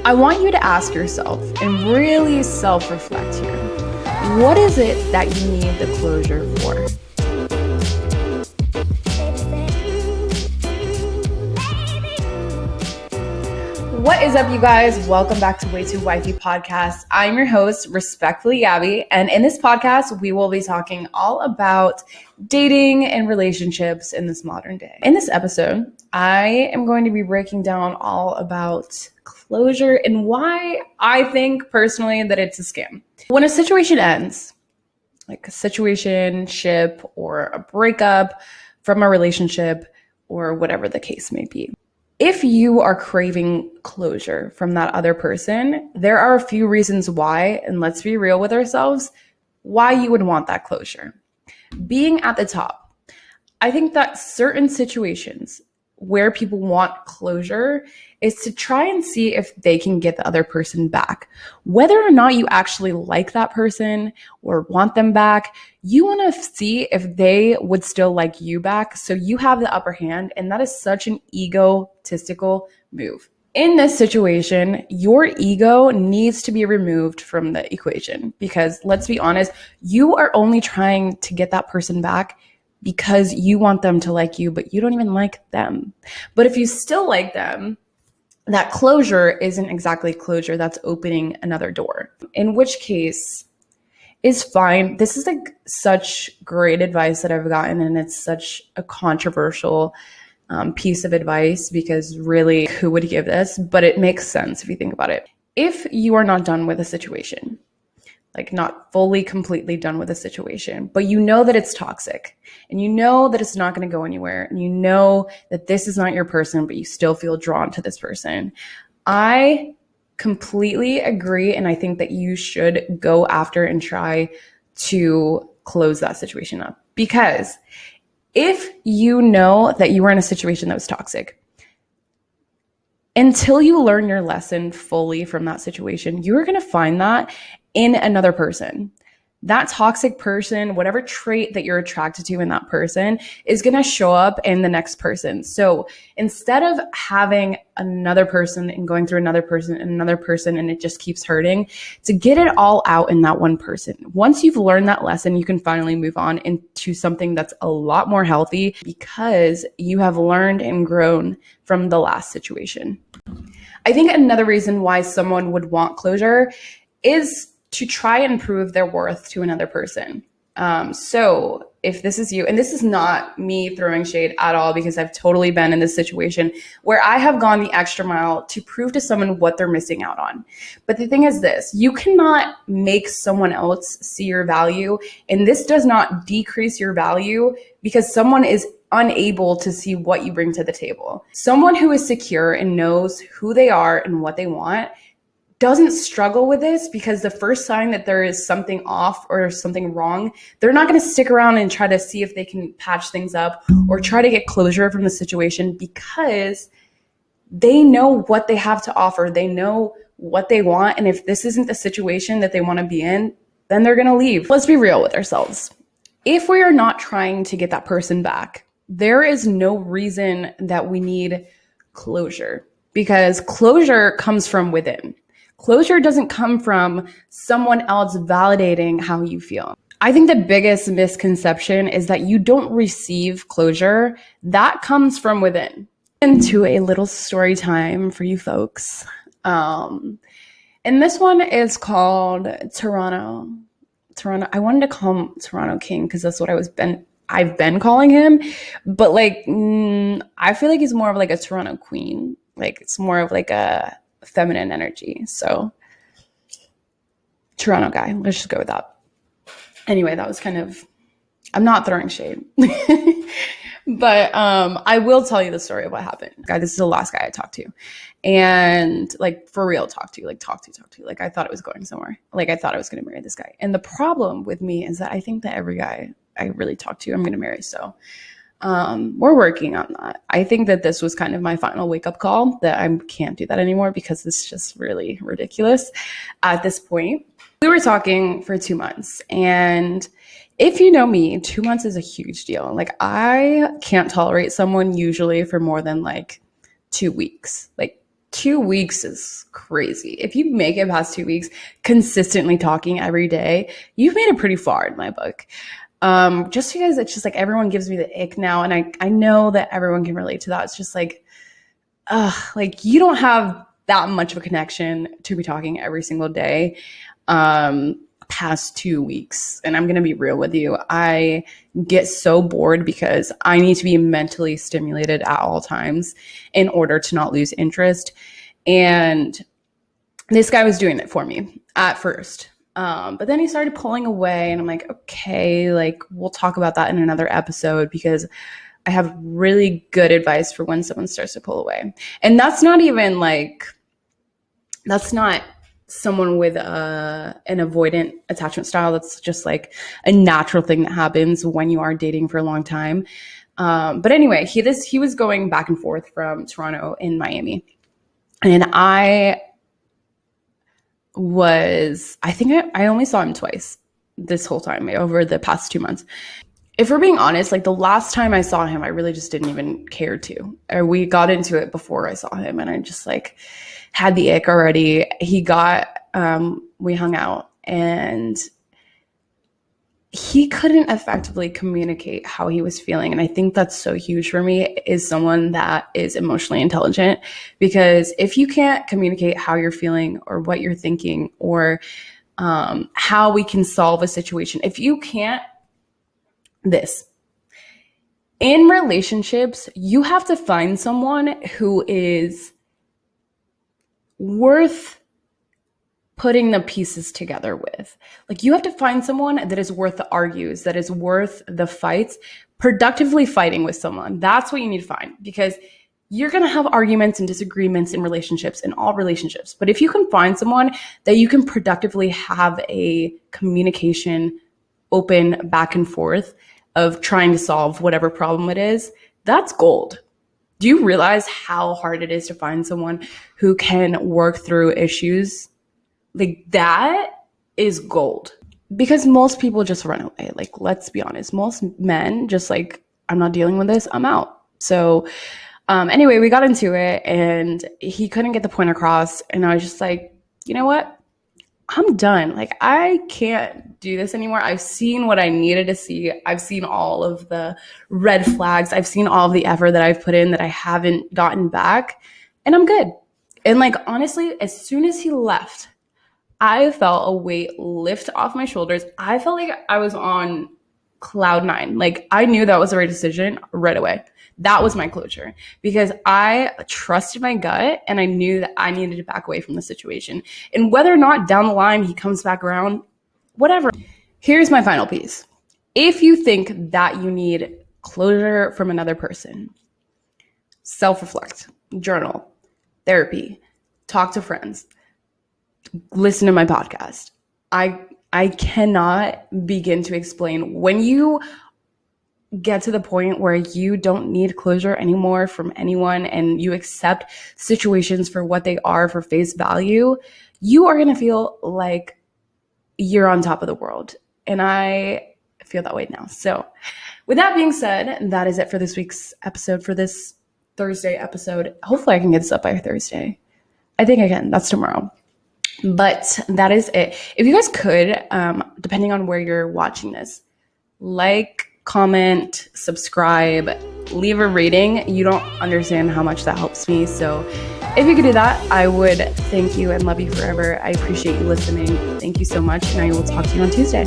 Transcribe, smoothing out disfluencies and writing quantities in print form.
I want you to ask yourself and really self-reflect here. What is it that you need the closure for? What is up, you guys? Welcome back to Way Too Wifey Podcast. I'm your host, respectfully Gabby, and in this podcast, we will be talking all about dating and relationships in this modern day. In this episode, I am going to be breaking down all about closure and why I think personally that it's a scam. When a situation ends, like a situationship or a breakup from a relationship or whatever the case may be, if you are craving closure from that other person, there are a few reasons why, and let's be real with ourselves, why you would want that closure. Being at the top, I think that certain situations where people want closure is to try and see if they can get the other person back. Whether or not you actually like that person or want them back, you want to see if they would still like you back so you have the upper hand, and that is such an egotistical move. In this situation, your ego needs to be removed from the equation because, let's be honest, you are only trying to get that person back because you want them to like you, but you don't even like them. But if you still like them, that closure isn't exactly closure, that's opening another door. In which case is fine. This is like such great advice that I've gotten, and it's such a controversial piece of advice because really, who would give this? But it makes sense if you think about it. If you are not done with a situation, like not fully, completely done with a situation, but you know that it's toxic and you know that it's not going to go anywhere and you know that this is not your person, but you still feel drawn to this person, I completely agree. And I think that you should go after and try to close that situation up, because if you know that you were in a situation that was toxic, until you learn your lesson fully from that situation, you're going to find that in another person. That toxic person, whatever trait that you're attracted to in that person, is going to show up in the next person. So instead of having another person and going through another person and another person and it just keeps hurting, to get it all out in that one person. Once you've learned that lesson, you can finally move on into something that's a lot more healthy because you have learned and grown from the last situation. I think another reason why someone would want closure is to try and prove their worth to another person. So if this is you, and this is not me throwing shade at all, because I've totally been in this situation where I have gone the extra mile to prove to someone what they're missing out on. But the thing is this, you cannot make someone else see your value, and this does not decrease your value because someone is unable to see what you bring to the table. Someone who is secure and knows who they are and what they want doesn't struggle with this, because the first sign that there is something off or something wrong, they're not going to stick around and try to see if they can patch things up or try to get closure from the situation, because they know what they have to offer. They know what they want. And if this isn't the situation that they want to be in, then they're going to leave. Let's be real with ourselves. If we are not trying to get that person back, there is no reason that we need closure, because closure comes from within. Closure doesn't come from someone else validating how you feel. I think the biggest misconception is that you don't receive closure. That comes from within. Into a little story time for you folks. And this one is called Toronto. I wanted to call him Toronto King because that's what I've been calling him. But I feel like he's more of like a Toronto Queen. Like it's more of like a feminine energy. So Toronto guy, let's just go with that. Anyway, that was I'm not throwing shade, but I will tell you the story of what happened. Guy, this is the last guy I talked to, and for real talk to. Like I thought it was going somewhere. Like I thought I was going to marry this guy. And the problem with me is that I think that every guy I really talk to, I'm going to marry. So we're working on that. I think that this was kind of my final wake-up call that I can't do that anymore because it's just really ridiculous at this point. We were talking for 2 months, and if you know me, 2 months is a huge deal. Like I can't tolerate someone usually for more than 2 weeks. 2 weeks is crazy. If you make it past 2 weeks consistently talking every day, you've made it pretty far in my book. Just because it's just like everyone gives me the ick now, and I know that everyone can relate to that. It's just like you don't have that much of a connection to be talking every single day past 2 weeks. And I'm going to be real with you. I get so bored because I need to be mentally stimulated at all times in order to not lose interest. And this guy was doing it for me at first. But then he started pulling away, and I'm like, okay, like we'll talk about that in another episode, because I have really good advice for when someone starts to pull away. And that's not even like, that's not someone with an avoidant attachment style. That's just like a natural thing that happens when you are dating for a long time. But anyway, he was going back and forth from Toronto and Miami. And I think I only saw him twice this whole time over the past 2 months. If we're being honest, like the last time I saw him, I really just didn't even care to. Or we got into it before I saw him, and I just like had the ick already. We hung out, and he couldn't effectively communicate how he was feeling. And I think that's so huge for me, is someone that is emotionally intelligent, because if you can't communicate how you're feeling or what you're thinking, or how we can solve a situation, if you can't, in relationships, you have to find someone who is worth putting the pieces together with. Like, you have to find someone that is worth the argues, that is worth the fights, productively fighting with someone. That's what you need to find, because you're going to have arguments and disagreements in relationships, in all relationships. But if you can find someone that you can productively have a communication, open back and forth of trying to solve whatever problem it is, that's gold. Do you realize how hard it is to find someone who can work through issues? Like, that is gold. Because most people just run away. Like, let's be honest. Most men just like, I'm not dealing with this, I'm out. So anyway, we got into it, and he couldn't get the point across. And I was just like, you know what? I'm done. Like, I can't do this anymore. I've seen what I needed to see. I've seen all of the red flags. I've seen all of the effort that I've put in that I haven't gotten back, and I'm good. And like, honestly, as soon as he left, I felt a weight lift off my shoulders. I felt like I was on cloud nine. Like, I knew that was the right decision right away. That was my closure, because I trusted my gut, and I knew that I needed to back away from the situation. And whether or not down the line he comes back around, whatever. Here's my final piece. If you think that you need closure from another person, self-reflect, journal, therapy, talk to friends, listen to my podcast. I cannot begin to explain. When you get to the point where you don't need closure anymore from anyone, and you accept situations for what they are, for face value, you are going to feel like you're on top of the world. And I feel that way now. So with that being said, that is it for this week's episode, for this Thursday episode. Hopefully I can get this up by Thursday. I think I can. That's tomorrow. But that is it. If you guys could, depending on where you're watching this, like, comment, subscribe, leave a rating. You don't understand how much that helps me. So if you could do that, I would thank you and love you forever. I appreciate you listening. Thank you so much. And I will talk to you on Tuesday.